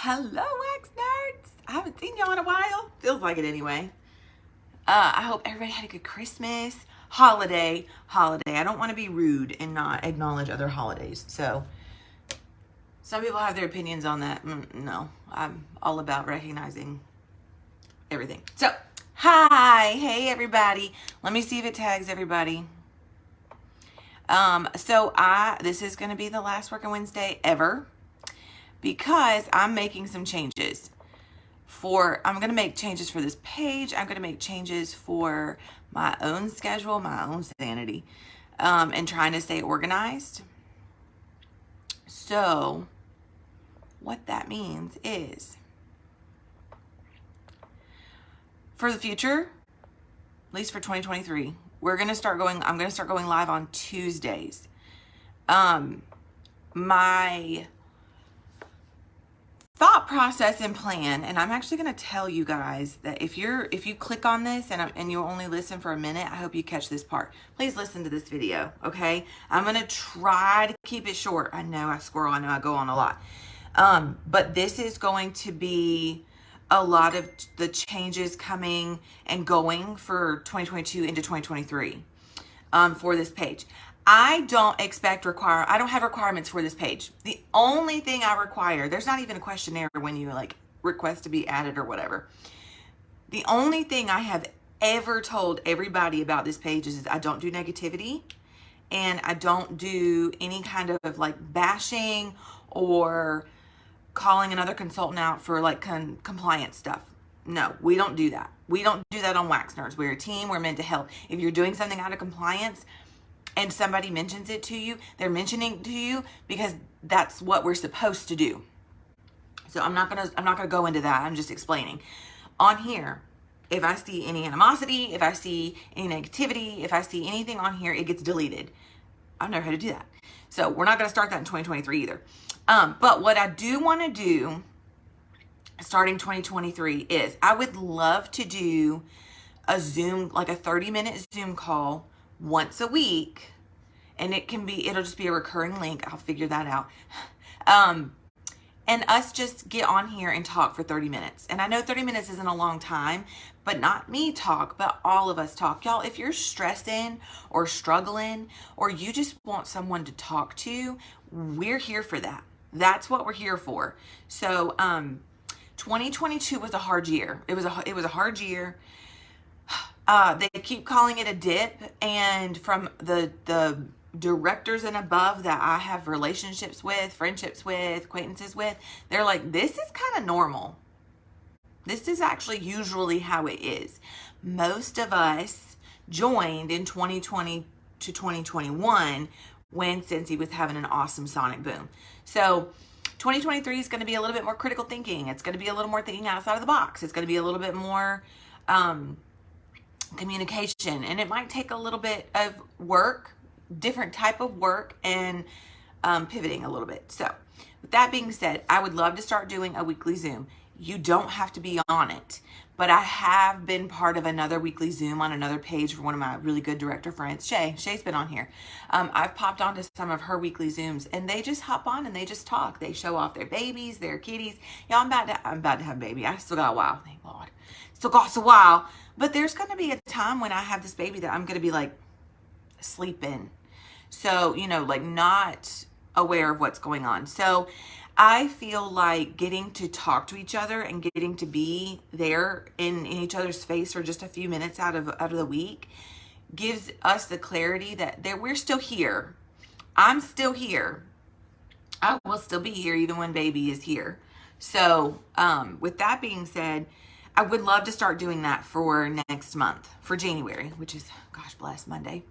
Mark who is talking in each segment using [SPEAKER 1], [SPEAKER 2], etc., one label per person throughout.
[SPEAKER 1] Hello, wax nerds. I haven't seen y'all in a while. Feels like it anyway. I hope everybody had a good Christmas, holiday. I don't want to be rude and not acknowledge other holidays. So some people have their opinions on that. No, I'm all about recognizing everything. So, hey everybody. Let me see if it tags everybody. This is going to be the last Workin Wednesday ever, because I'm making some changes. I'm going to make changes for this page. I'm going to make changes for my own schedule, my own sanity, and trying to stay organized. So what that means is, for the future, at least for 2023, I'm going to start going live on Tuesdays. My thought process and plan, and I'm actually going to tell you guys that if you click on this and you only listen for a minute, I hope you catch this part. Please listen to this video, okay? I'm going to try to keep it short. I know I squirrel, I know I go on a lot. But this is going to be a lot of the changes coming and going for 2022 into 2023 for this page. I don't have requirements for this page. The only thing I require, there's not even a questionnaire when you request to be added or whatever. The only thing I have ever told everybody about this page is I don't do negativity, and I don't do any kind of bashing or calling another consultant out for compliance stuff. No, we don't do that. We don't do that on Wax Nerds. We're a team. We're meant to help. If you're doing something out of compliance and somebody mentions it to you, they're mentioning to you because that's what we're supposed to do. So I'm not gonna go into that. I'm just explaining. On here, if I see any animosity, if I see any negativity, if I see anything on here, it gets deleted. I've never had to do that. So we're not gonna start that in 2023 either. But what I do want to do starting 2023 is I would love to do a Zoom, like a 30-minute Zoom call once a week, and it'll just be a recurring link. I'll figure that out. And us just get on here and talk for 30 minutes. And I know 30 minutes isn't a long time, but not me talk, but all of us talk. Y'all, if you're stressing or struggling, or you just want someone to talk to, we're here for that. That's what we're here for. So 2022 was a hard year. It was a hard year. They keep calling it a dip, and from the directors and above that I have relationships with, friendships with, acquaintances with, they're like, this is kind of normal. This is actually usually how it is. Most of us joined in 2020 to 2021 when Cincy was having an awesome sonic boom. So 2023 is going to be a little bit more critical thinking. It's going to be a little more thinking outside of the box. It's going to be a little bit more communication, and it might take a little bit of work, different type of work, and pivoting a little bit. So with that being said, I would love to start doing a weekly Zoom. You don't have to be on it, but I have been part of another weekly Zoom on another page for one of my really good director friends, Shay. Shay's been on here. I've popped onto some of her weekly Zooms, and they just hop on and they just talk. They show off their babies, their kitties. Y'all, I'm about to have a baby. I still got a while. Thank God. Still got a while. But there's going to be a time when I have this baby that I'm going to be sleeping. So, not aware of what's going on. So I feel like getting to talk to each other and getting to be there in each other's face for just a few minutes out of the week gives us the clarity that we're still here. I'm still here. I will still be here even when baby is here. So with that being said, I would love to start doing that for next month, for January, which is, gosh bless, Monday.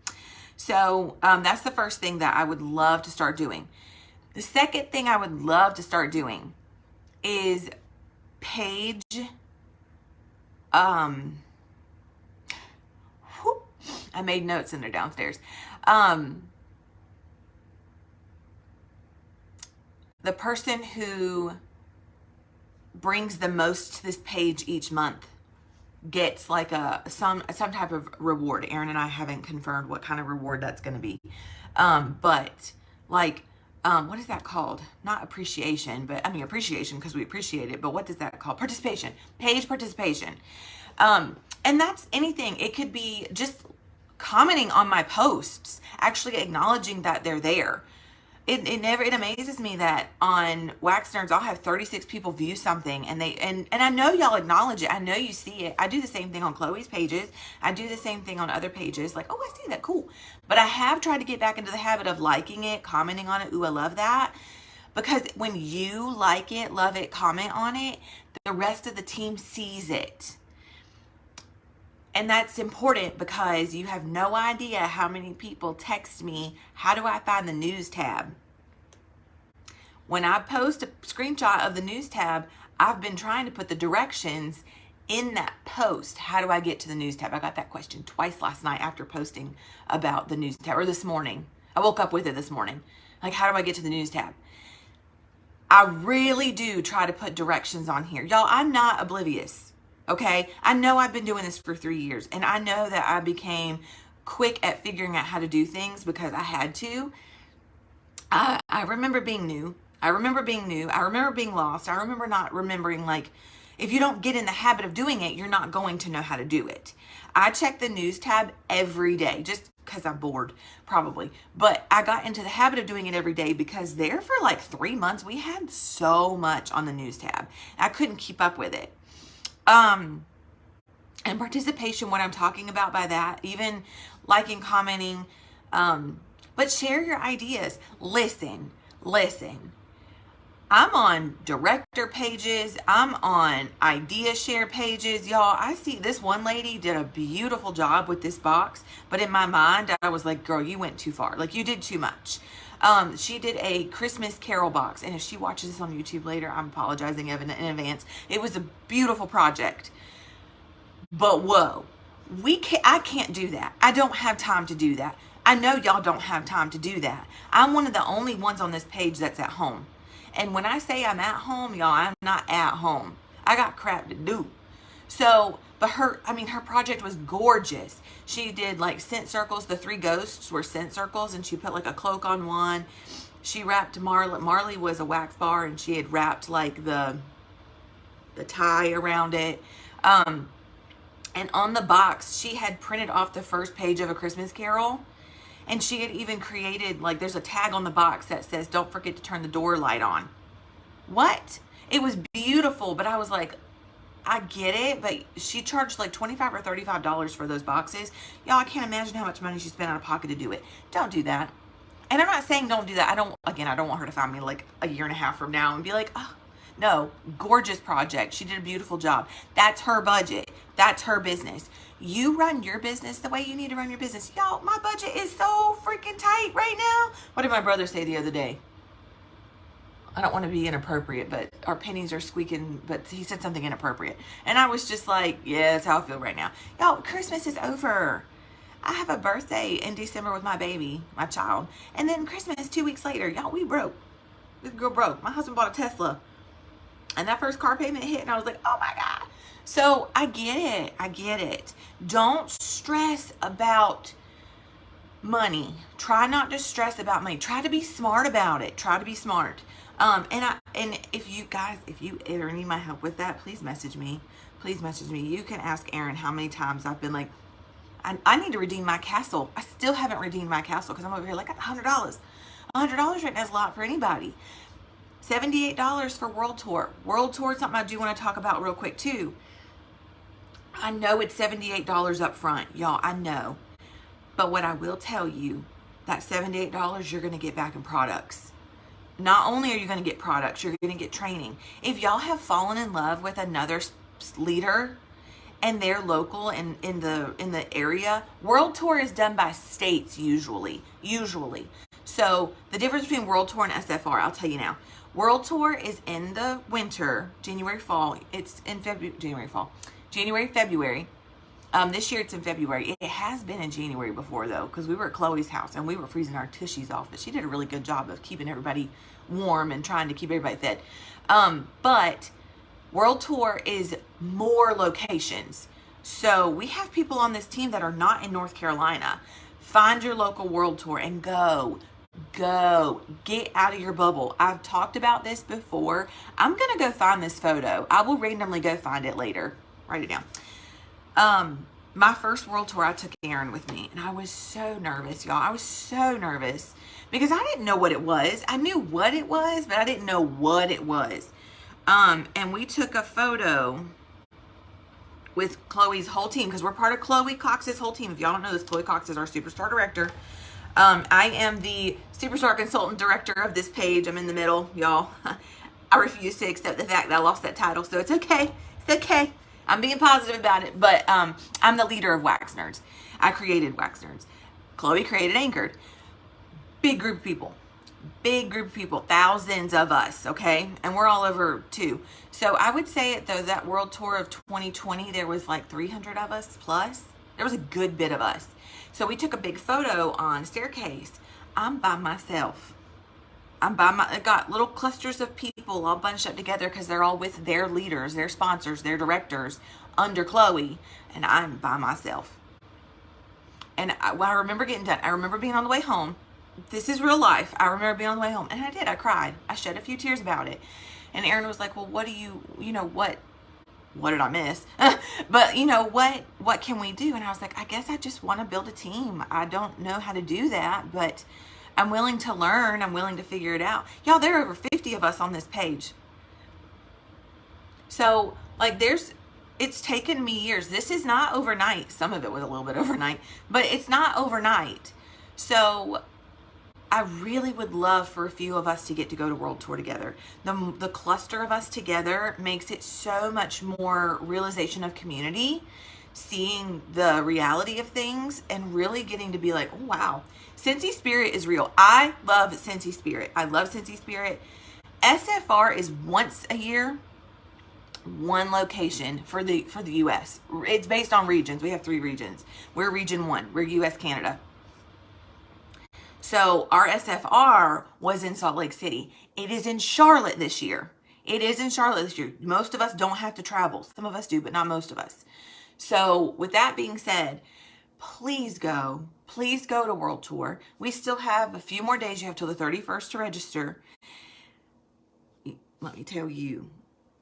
[SPEAKER 1] So that's the first thing that I would love to start doing. The second thing I would love to start doing is page, I made notes in there downstairs. The person who brings the most to this page each month gets some type of reward. Aaron and I haven't confirmed what kind of reward that's going to be. But what is that called? Not appreciation, but I mean appreciation because we appreciate it, but what is that called? Participation, page participation. And that's anything. It could be just commenting on my posts, actually acknowledging that they're there. It amazes me that on Wax Nerds I'll have 36 people view something and I know y'all acknowledge it. I know you see it. I do the same thing on Chloe's pages. I do the same thing on other pages. Like, oh, I see that, cool. But I have tried to get back into the habit of liking it, commenting on it. Ooh, I love that. Because when you like it, love it, comment on it, the rest of the team sees it. And that's important because you have no idea how many people text me, how do I find the news tab? When I post a screenshot of the news tab, I've been trying to put the directions in that post. How do I get to the news tab? I got that question twice last night after posting about the news tab, or this morning. I woke up with it this morning. Like, how do I get to the news tab? I really do try to put directions on here. Y'all, I'm not oblivious. Okay, I know I've been doing this for 3 years, and I know that I became quick at figuring out how to do things because I had to. I remember being new. I remember being lost. I remember not remembering, like, if you don't get in the habit of doing it, you're not going to know how to do it. I check the news tab every day just because I'm bored, probably. But I got into the habit of doing it every day because there for like 3 months, we had so much on the news tab. I couldn't keep up with it. And participation, what I'm talking about by that, even liking, commenting, but share your ideas. Listen. I'm on director pages. I'm on idea share pages. Y'all, I see this one lady did a beautiful job with this box, but in my mind, I was like, girl, you went too far. Like, you did too much. She did a Christmas Carol box, and if she watches this on YouTube later, I'm apologizing in advance. It was a beautiful project, but whoa, I can't do that. I don't have time to do that. I know y'all don't have time to do that. I'm one of the only ones on this page that's at home. And when I say I'm at home, y'all, I'm not at home. I got crap to do. So, but her project was gorgeous. She did like scent circles. The 3 ghosts were scent circles, and she put like a cloak on one. She wrapped Marley. Marley was a wax bar, and she had wrapped like the tie around it. And on the box, she had printed off the first page of A Christmas Carol. And she had even created, like, there's a tag on the box that says, don't forget to turn the door light on. What? It was beautiful, but I was like, I get it, but she charged like $25 or $35 for those boxes. Y'all, I can't imagine how much money she spent out of pocket to do it. Don't do that. And I'm not saying don't do that. I don't want her to find me like a year and a half from now and be like, oh, no, gorgeous project. She did a beautiful job. That's her budget. That's her business. You run your business the way you need to run your business. Y'all, my budget is so freaking tight right now. What did my brother say the other day? I don't want to be inappropriate, but our pennies are squeaking, but he said something inappropriate. And I was just like, yeah, that's how I feel right now. Y'all, Christmas is over. I have a birthday in December with my baby, my child. And then Christmas 2 weeks later. Y'all, we broke. This girl broke. My husband bought a Tesla. And that first car payment hit, and I was like, oh my God. So I get it. Don't stress about money. Try not to stress about money. Try to be smart about it. Try to be smart. And if you ever need my help with that, please message me. Please message me. You can ask Aaron how many times I've been like, I need to redeem my castle. I still haven't redeemed my castle because I'm over here like $100. $100 right now is a lot for anybody. $78 for World Tour. World Tour is something I do want to talk about real quick too. I know it's $78 up front, y'all, I know. But what I will tell you, that $78 you're going to get back in products. Not only are you going to get products, you're going to get training. If y'all have fallen in love with another leader and they're local in the area, World Tour is done by states usually. So the difference between World Tour and SFR, I'll tell you now. World Tour is in the winter, January, fall. It's in January, February. This year it's in February. It has been in January before though, because we were at Chloe's house and we were freezing our tushies off, but she did a really good job of keeping everybody warm and trying to keep everybody fed. But World Tour is more locations. So we have people on this team that are not in North Carolina. Find your local World Tour and go. Go. Get out of your bubble. I've talked about this before. I'm going to go find this photo. I will randomly go find it later. Write it down. My first world tour, I took Aaron with me, and I was so nervous, y'all. I was so nervous because I didn't know what it was. I knew what it was, but I didn't know what it was. And we took a photo with Chloe's whole team because we're part of Chloe Cox's whole team. If y'all don't know this, Chloe Cox is our superstar director. I am the superstar consultant director of this page. I'm in the middle, y'all. I refuse to accept the fact that I lost that title, so it's okay. It's okay. I'm being positive about it, but I'm the leader of Wax Nerds. I created Wax Nerds. Chloe created Anchored. Big group of people. Big group of people. Thousands of us, okay? And we're all over too. So I would say it though, that world tour of 2020, there was like 300 of us plus. There was a good bit of us. So we took a big photo on a staircase. I'm by myself. I got little clusters of people all bunched up together because they're all with their leaders, their sponsors, their directors under Chloe, and I'm by myself. And I remember getting done. I remember being on the way home. This is real life. I remember being on the way home, and I did. I cried. I shed a few tears about it. And Aaron was like, well, what did I miss? But what can we do? And I was like, I guess I just want to build a team. I don't know how to do that, but I'm willing to learn. I'm willing to figure it out. Y'all, there are over 50 of us on this page. So like it's taken me years. This is not overnight. Some of it was a little bit overnight, but it's not overnight. So I really would love for a few of us to get to go to World Tour together. The cluster of us together makes it so much more realization of community, seeing the reality of things, and really getting to be like, oh, wow, Cincy Spirit is real. I love Cincy Spirit. I love Cincy Spirit. SFR is once a year, one location for the U.S. It's based on regions. We have 3 regions. We're region 1. We're U.S. Canada. So our SFR was in Salt Lake City. It is in Charlotte this year. Most of us don't have to travel. Some of us do, but not most of us. So with that being said, please go to World Tour. We still have a few more days. You have till the 31st to register. Let me tell you,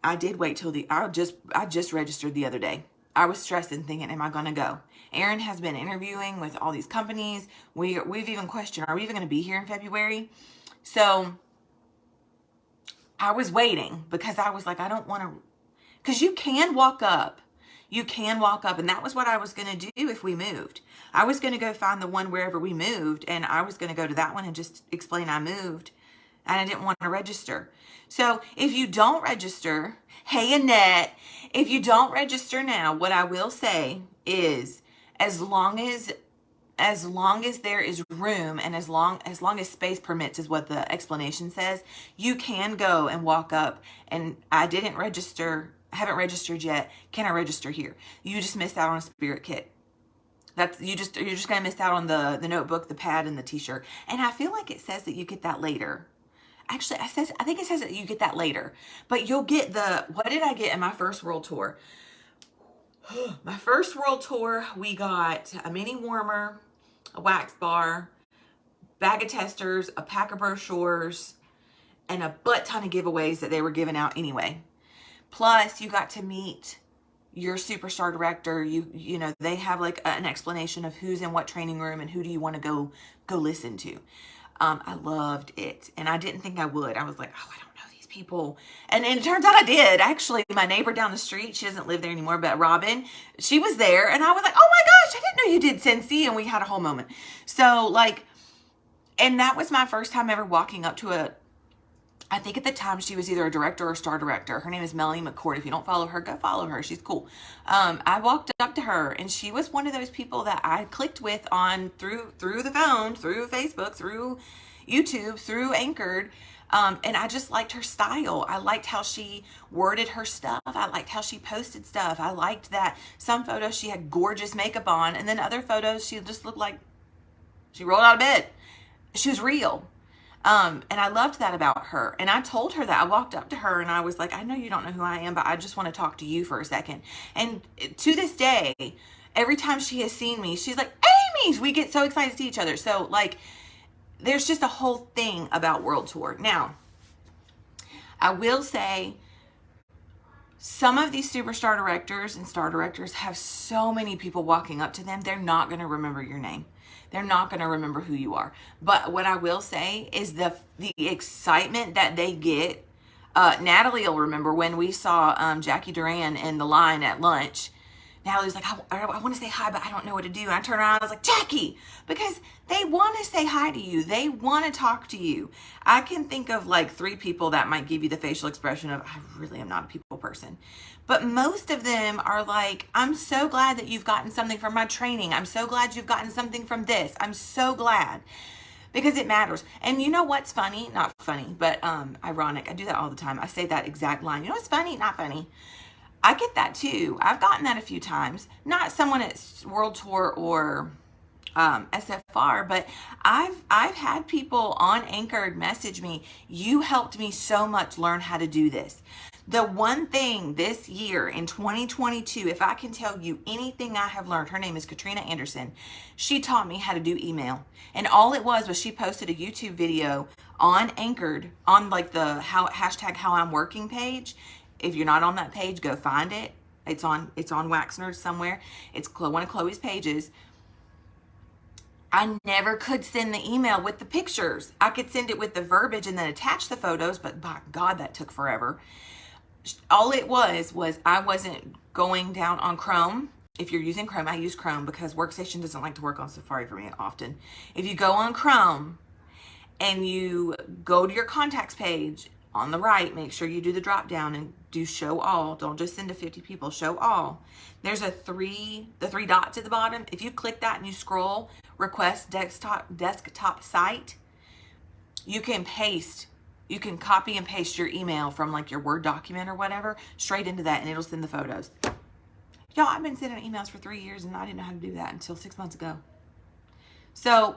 [SPEAKER 1] I did wait till I just registered the other day. I was stressing, thinking, am I going to go? Aaron has been interviewing with all these companies. We've even questioned, are we even going to be here in February? So I was waiting because I was like, I don't want to, because you can walk up. And that was what I was going to do if we moved. I was going to go find the one wherever we moved, and I was going to go to that one and just explain I moved, and I didn't want to register. So if you don't register, hey Annette, if you don't register now, what I will say is, as long as there is room, and as long as space permits is what the explanation says, you can go and walk up. And I haven't registered yet. Can I register here? You just missed out on a spirit kit. You're just gonna miss out on the notebook, the pad, and the t-shirt. And I feel like it says that you get that later. Actually, I think it says that you get that later, but you'll get what did I get in my first world tour? My first world tour, we got a mini warmer, a wax bar, bag of testers, a pack of brochures, and a butt ton of giveaways that they were giving out anyway. Plus, you got to meet your superstar director. You know, they have like an explanation of who's in what training room and who do you want to go listen to. I loved it, and I didn't think I would. I was like, oh, I don't know these people, and it turns out I did. Actually, my neighbor down the street, she doesn't live there anymore, but Robin, she was there, and I was like, oh my gosh, I didn't know you did Cincy, and we had a whole moment. So like, and that was my first time ever walking up to I think at the time she was either a director or a star director. Her name is Melanie McCord. If you don't follow her, go follow her. She's cool. I walked up to her, and she was one of those people that I clicked with on through the phone, through Facebook, through YouTube, through Anchored. And I just liked her style. I liked how she worded her stuff. I liked how she posted stuff. I liked that some photos she had gorgeous makeup on, and then other photos she just looked like she rolled out of bed. She was real. And I loved that about her. And I told her that. I walked up to her and I was like, I know you don't know who I am, but I just want to talk to you for a second. And to this day, every time she has seen me, she's like, Amy! We get so excited to see each other. So like, there's just a whole thing about World Tour. Now, I will say some of these superstar directors and star directors have so many people walking up to them, they're not going to remember your name. They're not going to remember who you are. But what I will say is the excitement that they get. Natalie will remember when we saw Jackie Duran in the line at lunch. Natalie was like, I want to say hi, but I don't know what to do. And I turned around and I was like, Jackie, because they want to say hi to you. They want to talk to you. I can think of like 3 people that might give you the facial expression of, I really am not a people person. But most of them are like, I'm so glad that you've gotten something from my training. I'm so glad you've gotten something from this. I'm so glad. Because it matters. And you know what's funny? Not funny, but ironic. I do that all the time. I say that exact line. You know what's funny? Not funny. I get that too. I've gotten that a few times. Not someone at World Tour or SFR, but I've had people on Anchored message me, you helped me so much learn how to do this. The one thing this year in 2022, if I can tell you anything I have learned, her name is Katrina Anderson. She taught me how to do email. And all it was she posted a YouTube video on Anchored on like the hashtag how I'm working page. If you're not on that page, go find it. It's on Wax Nerds somewhere. It's one of Chloe's pages. I never could send the email with the pictures. I could send it with the verbiage and then attach the photos, but by God, that took forever. All it was I wasn't going down on Chrome. If you're using Chrome, I use Chrome because Workstation doesn't like to work on Safari for me often. If you go on Chrome and you go to your contacts page, on the right, make sure you do the drop down and do show all. Don't just send to 50 people, show all. There's the 3 dots at the bottom. If you click that and you scroll, request desktop site, you can copy and paste your email from like your Word document or whatever straight into that and it'll send the photos. Y'all, I've been sending emails for 3 years and I didn't know how to do that until 6 months ago. So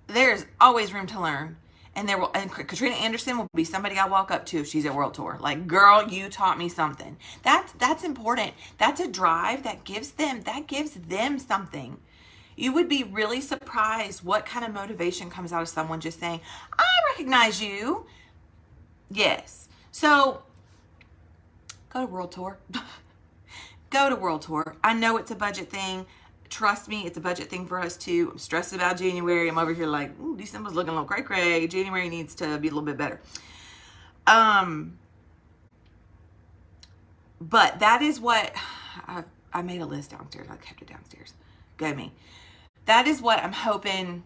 [SPEAKER 1] there's always room to learn. And Katrina Anderson will be somebody I walk up to if she's at World Tour. Like, girl, you taught me something. That's important. That's a drive that gives them something. You would be really surprised what kind of motivation comes out of someone just saying, I recognize you. Yes. So go to World Tour. Go to World Tour. I know it's a budget thing. Trust me, it's a budget thing for us too. I'm stressed about January. I'm over here like, ooh, December's looking a little cray-cray. January needs to be a little bit better. But that is what, I made a list downstairs. I kept it downstairs. Go me. That is what I'm hoping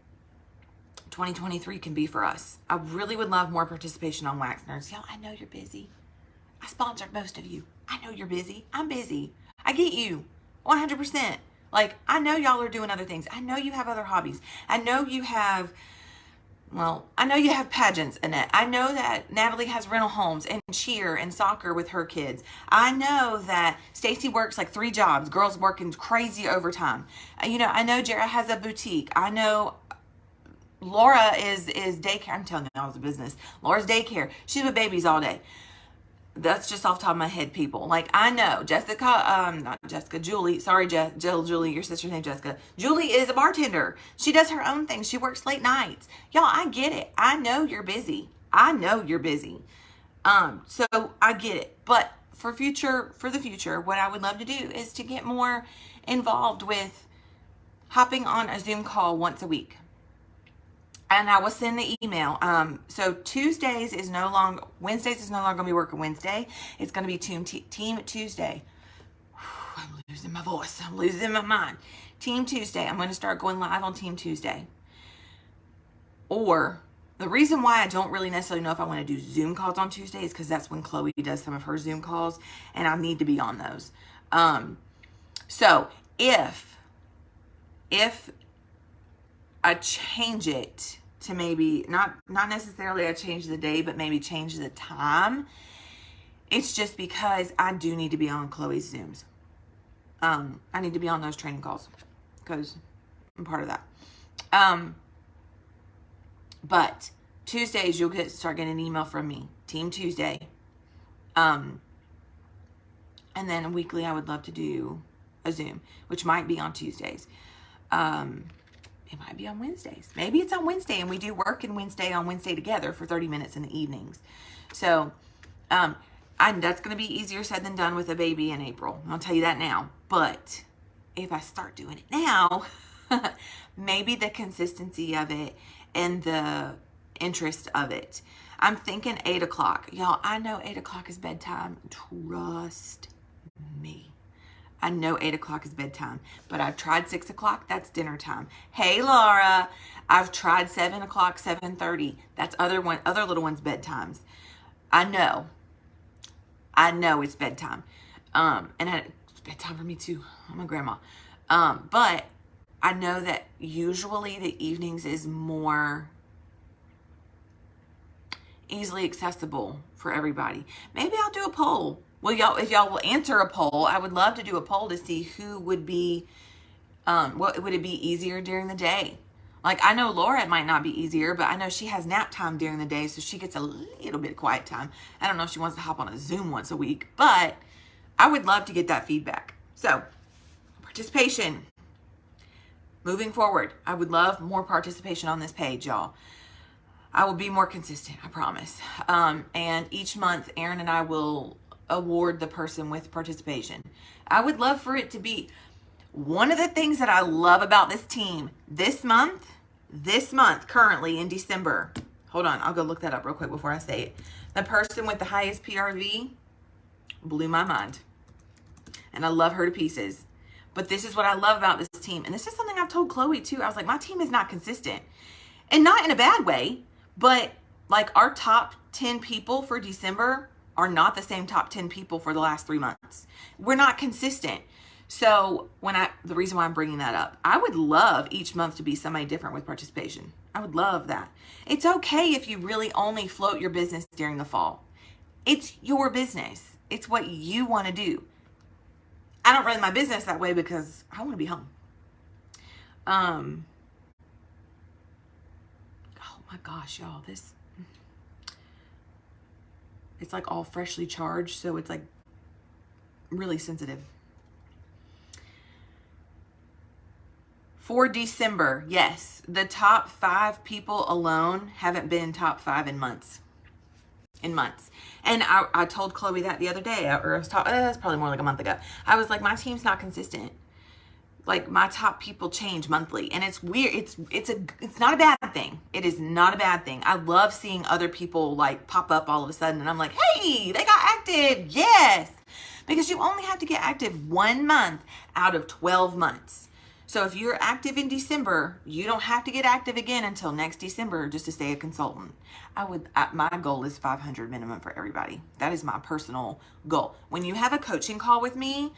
[SPEAKER 1] 2023 can be for us. I really would love more participation on Wax Nerds. Y'all, I know you're busy. I sponsored most of you. I know you're busy. I'm busy. I get you 100%. Like, I know y'all are doing other things. I know you have other hobbies. I know you have pageants, Annette. I know that Natalie has rental homes and cheer and soccer with her kids. I know that Stacy works like 3 jobs. Girls working crazy overtime. I know Jara has a boutique. I know Laura is daycare. I'm telling you, all the business. Laura's daycare. She's with babies all day. That's just off the top of my head, people. Like, I know Julie, sorry, Julie, your sister's name Jessica. Julie is a bartender. She does her own thing. She works late nights. Y'all, I get it. I know you're busy. So I get it. But for the future, what I would love to do is to get more involved with hopping on a Zoom call once a week. And I will send the email. So Wednesdays is no longer going to be Workin Wednesday. It's going to be Team Tuesday. I'm losing my voice. I'm losing my mind. Team Tuesday. I'm going to start going live on Team Tuesday. Or the reason why I don't really necessarily know if I want to do Zoom calls on Tuesday is because that's when Chloe does some of her Zoom calls, and I need to be on those. So if I change it to maybe not necessarily I change the day, but maybe change the time, it's just because I do need to be on Chloe's Zooms. I need to be on those training calls because I'm part of that. But Tuesdays you'll start getting an email from me, Team Tuesday. And then weekly I would love to do a Zoom, which might be on Tuesdays. It might be on Wednesdays. Maybe it's on Wednesday and we do Workin Wednesday on Wednesday together for 30 minutes in the evenings. So that's going to be easier said than done with a baby in April. I'll tell you that now. But if I start doing it now, maybe the consistency of it and the interest of it. I'm thinking 8 o'clock. Y'all, I know 8 o'clock is bedtime. Trust me. I know 8 o'clock is bedtime, but I've tried 6 o'clock. That's dinner time. Hey, Laura, I've tried 7 o'clock, 7:30. That's other little ones' bedtimes. I know it's bedtime. And it's bedtime for me too. I'm a grandma. But I know that usually the evenings is more easily accessible for everybody. Maybe I'll do a poll. Well, y'all, if y'all will answer a poll, I would love to do a poll to see who would be, what would it be easier during the day? Like, I know Laura, it might not be easier, but I know she has nap time during the day, so she gets a little bit of quiet time. I don't know if she wants to hop on a Zoom once a week, but I would love to get that feedback. So, participation. Moving forward, I would love more participation on this page, y'all. I will be more consistent, I promise. And each month, Aaron and I will award the person with participation. I would love for it to be one of the things that I love about this team this month, currently in December. Hold on, I'll go look that up real quick before I say it. The person with the highest PRV blew my mind. And I love her to pieces. But this is what I love about this team. And this is something I've told Chloe too. I was like, my team is not consistent. And not in a bad way, but like our top 10 people for December are not the same top 10 people for the last 3 months. We're not consistent. So the reason why I'm bringing that up, I would love each month to be somebody different with participation. I would love that. It's okay if you really only float your business during the fall. It's your business. It's what you want to do. I don't run my business that way because I want to be home. Oh my gosh, y'all, it's like all freshly charged, so it's like really sensitive. For December, yes, the top 5 people alone haven't been top 5 in months. And I told Chloe that the other day, or I was talking, that's probably more like a month ago. I was like, my team's not consistent. Like, my top people change monthly, and it's weird. It's not a bad thing. It is not a bad thing. I love seeing other people like pop up all of a sudden, and I'm like, hey, they got active. Yes, because you only have to get active 1 month out of 12 months. So if you're active in December, you don't have to get active again until next December just to stay a consultant. My goal is 500 minimum for everybody. That is my personal goal. When you have a coaching call with me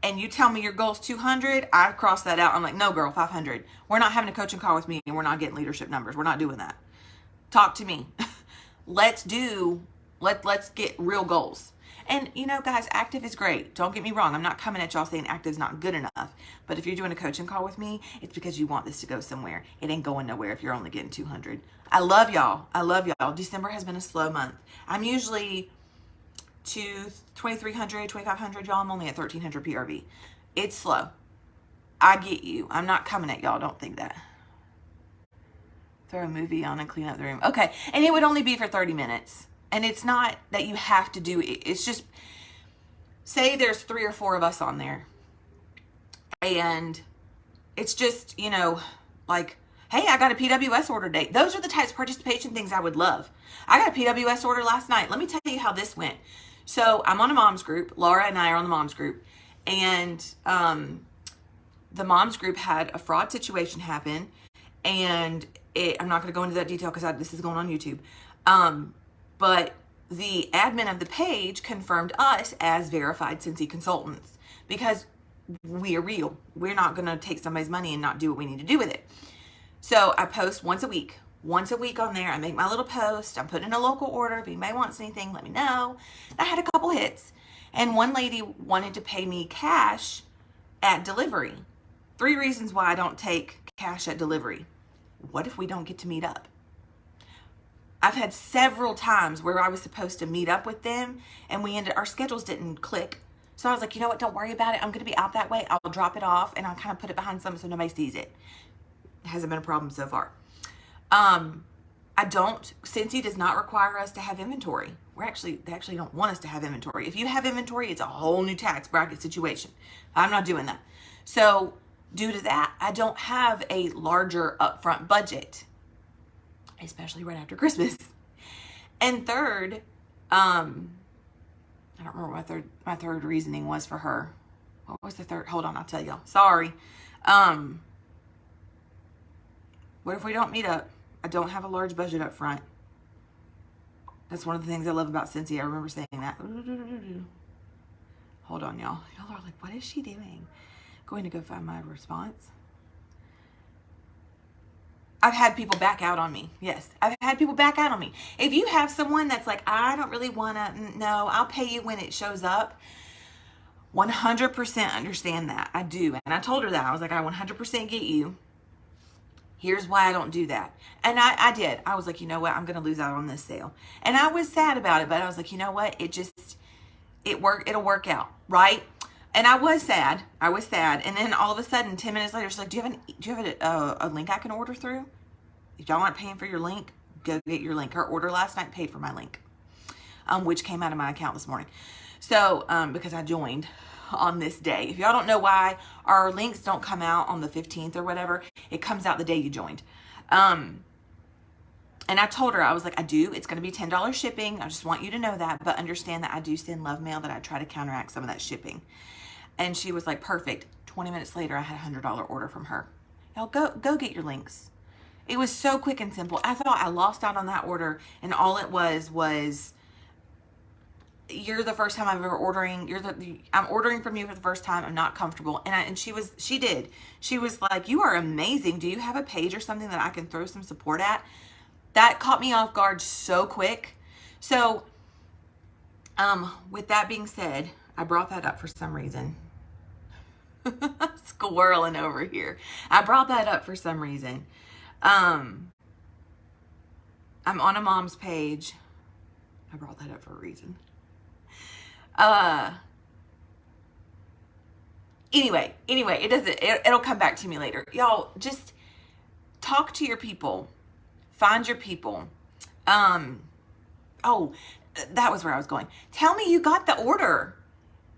[SPEAKER 1] and you tell me your goal is 200, I cross that out. I'm like, no, girl, 500. We're not having a coaching call with me and we're not getting leadership numbers. We're not doing that. Talk to me. Let's get real goals. And, you know, guys, active is great. Don't get me wrong. I'm not coming at y'all saying active is not good enough. But if you're doing a coaching call with me, it's because you want this to go somewhere. It ain't going nowhere if you're only getting 200. I love y'all. I love y'all. December has been a slow month. I'm usually 2,300, 2,500. Y'all, I'm only at 1,300 PRV. It's slow. I get you. I'm not coming at y'all. Don't think that. Throw a movie on and clean up the room. Okay. And it would only be for 30 minutes. And it's not that you have to do it. It's just, say there's 3 or 4 of us on there. And it's just, you know, like, hey, I got a PWS order date. Those are the types of participation things I would love. I got a PWS order last night. Let me tell you how this went. So I'm on a mom's group. Laura and I are on the mom's group. And the mom's group had a fraud situation happen. And I'm not going to go into that detail because this is going on YouTube. But the admin of the page confirmed us as verified Cincy consultants because we are real. We're not going to take somebody's money and not do what we need to do with it. So I post once a week on there. I make my little post. I'm putting in a local order. If anybody wants anything, let me know. I had a couple hits. And one lady wanted to pay me cash at delivery. 3 reasons why I don't take cash at delivery. What if we don't get to meet up? I've had several times where I was supposed to meet up with them and our schedules didn't click. So I was like, you know what? Don't worry about it. I'm going to be out that way. I'll drop it off and I'll kind of put it behind something so nobody sees it. Hasn't been a problem so far. Cincy does not require us to have inventory. They actually don't want us to have inventory. If you have inventory, it's a whole new tax bracket situation. I'm not doing that. So due to that, I don't have a larger upfront budget, especially right after Christmas. And third, I don't remember what my third reasoning was for her. What was the third? Hold on, I'll tell y'all. Sorry. What if we don't meet up? I don't have a large budget up front. That's one of the things I love about Cincy. I remember saying that. Hold on, y'all. Y'all are like, what is she doing? Going to go find my response. I've had people back out on me. Yes, I've had people back out on me. If you have someone that's like, I don't really want to, no, I'll pay you when it shows up. 100% understand that. I do. And I told her that. I was like, I 100% get you. Here's why I don't do that. And I did. I was like, you know what? I'm going to lose out on this sale. And I was sad about it, but I was like, you know what? It'll work out, right? And I was sad. And then all of a sudden, 10 minutes later, she's like, do you have a link I can order through? If y'all aren't paying for your link, go get your link. Her order last night paid for my link, which came out of my account this morning. So, because I joined on this day. If y'all don't know why our links don't come out on the 15th or whatever, it comes out the day you joined. And I told her, I was like, it's going to be $10 shipping. I just want you to know that, but understand that I do send love mail, that I try to counteract some of that shipping. And she was like, perfect. 20 minutes later, I had a $100 order from her. Y'all go get your links. It was so quick and simple. I thought I lost out on that order, and all it was you're the first time I'm ever ordering. I'm ordering from you for the first time. I'm not comfortable. And she did. She was like, you are amazing. Do you have a page or something that I can throw some support at? That caught me off guard so quick. So, with that being said, I brought that up for some reason. Squirreling over here. I brought that up for some reason. I'm on a mom's page. I brought that up for a reason. Anyway, it'll come back to me later. Y'all just talk to your people, find your people. Oh, that was where I was going. Tell me you got the order.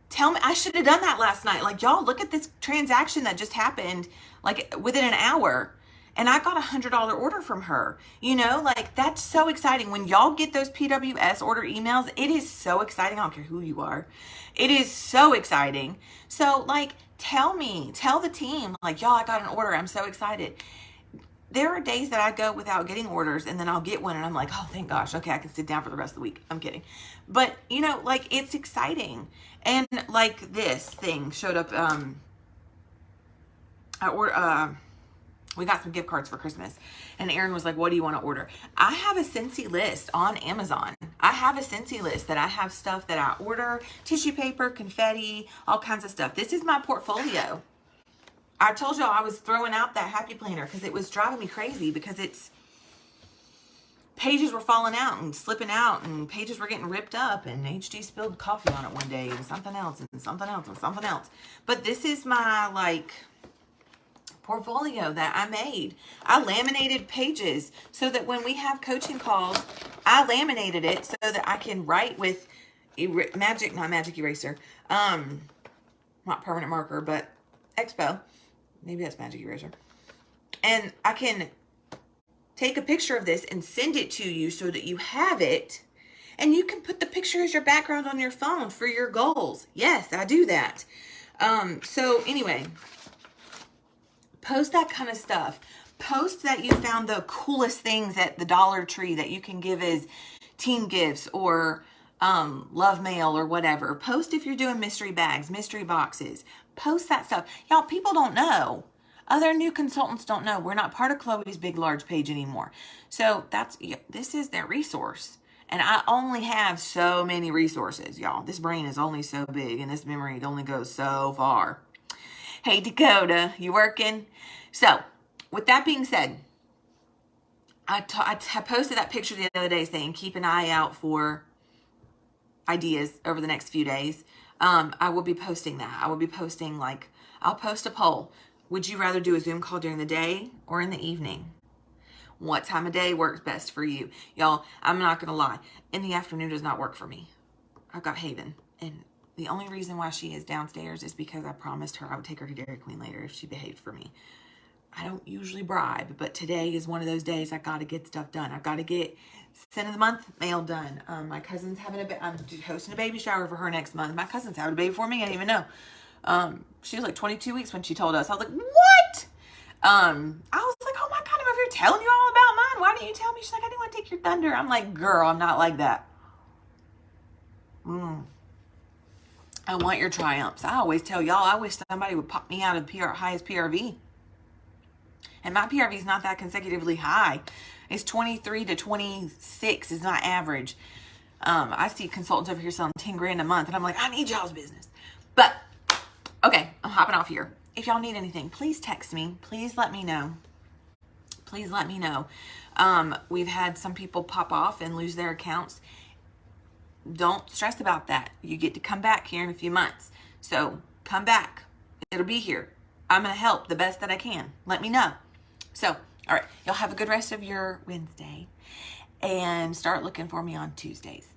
[SPEAKER 1] Tell me, I should have done that last night. Like, y'all, look at this transaction that just happened, like within an hour. And I got a $100 order from her. You know, like, that's so exciting. When y'all get those PWS order emails, it is so exciting. I don't care who you are. It is so exciting. So, like, tell the team, like, y'all, I got an order. I'm so excited. There are days that I go without getting orders, and then I'll get one, and I'm like, oh, thank gosh. Okay, I can sit down for the rest of the week. I'm kidding. But, you know, like, it's exciting. And, like, this thing showed up, we got some gift cards for Christmas, and Aaron was like, what do you want to order? I have a Cincy list on Amazon. I have a Cincy list that I have stuff that I order, tissue paper, confetti, all kinds of stuff. This is my portfolio. I told y'all I was throwing out that happy planner because it was driving me crazy, because pages were falling out and slipping out, and pages were getting ripped up, and HD spilled coffee on it one day, and something else and something else and something else. But this is my, like, portfolio that I made. I laminated pages so that when we have coaching calls, I laminated it so that I can write with not magic eraser, not permanent marker, but Expo. Maybe that's magic eraser. And I can take a picture of this and send it to you so that you have it, and you can put the picture as your background on your phone for your goals. Yes, I do that. So anyway, post that kind of stuff. Post that you found the coolest things at the Dollar Tree that you can give as team gifts or love mail or whatever. Post if you're doing mystery bags, mystery boxes. Post that stuff. Y'all, people don't know. Other new consultants don't know. We're not part of Chloe's Big Large page anymore. So this is their resource. And I only have so many resources, y'all. This brain is only so big, and this memory only goes so far. Hey, Dakota, you working? So, with that being said, I posted that picture the other day saying, keep an eye out for ideas over the next few days. I will be posting that. I will be posting, like, I'll post a poll. Would you rather do a Zoom call during the day or in the evening? What time of day works best for you? Y'all, I'm not going to lie. In the afternoon does not work for me. I've got Haven. And the only reason why she is downstairs is because I promised her I would take her to Dairy Queen later if she behaved for me. I don't usually bribe, but today is one of those days I got to get stuff done. I've got to get Scent of the Month mail done. My cousin's having I'm hosting a baby shower for her next month. My cousin's having a baby for me. I didn't even know. She was like 22 weeks when she told us. I was like, what? I was like, oh my God, I'm over here telling you all about mine. Why didn't you tell me? She's like, I didn't want to take your thunder. I'm like, girl, I'm not like that. I want your triumphs. I always tell y'all, I wish somebody would pop me out of highest PRV. And my PRV is not that consecutively high. It's 23 to 26 is not average. I see consultants over here selling 10 grand a month, and I'm like, I need y'all's business. But, okay, I'm hopping off here. If y'all need anything, please text me. Please let me know. Please let me know. We've had some people pop off and lose their accounts. Don't stress about that. You get to come back here in a few months. So come back. It'll be here. I'm going to help the best that I can. Let me know. So, all right. Y'all have a good rest of your Wednesday. And start looking for me on Tuesdays.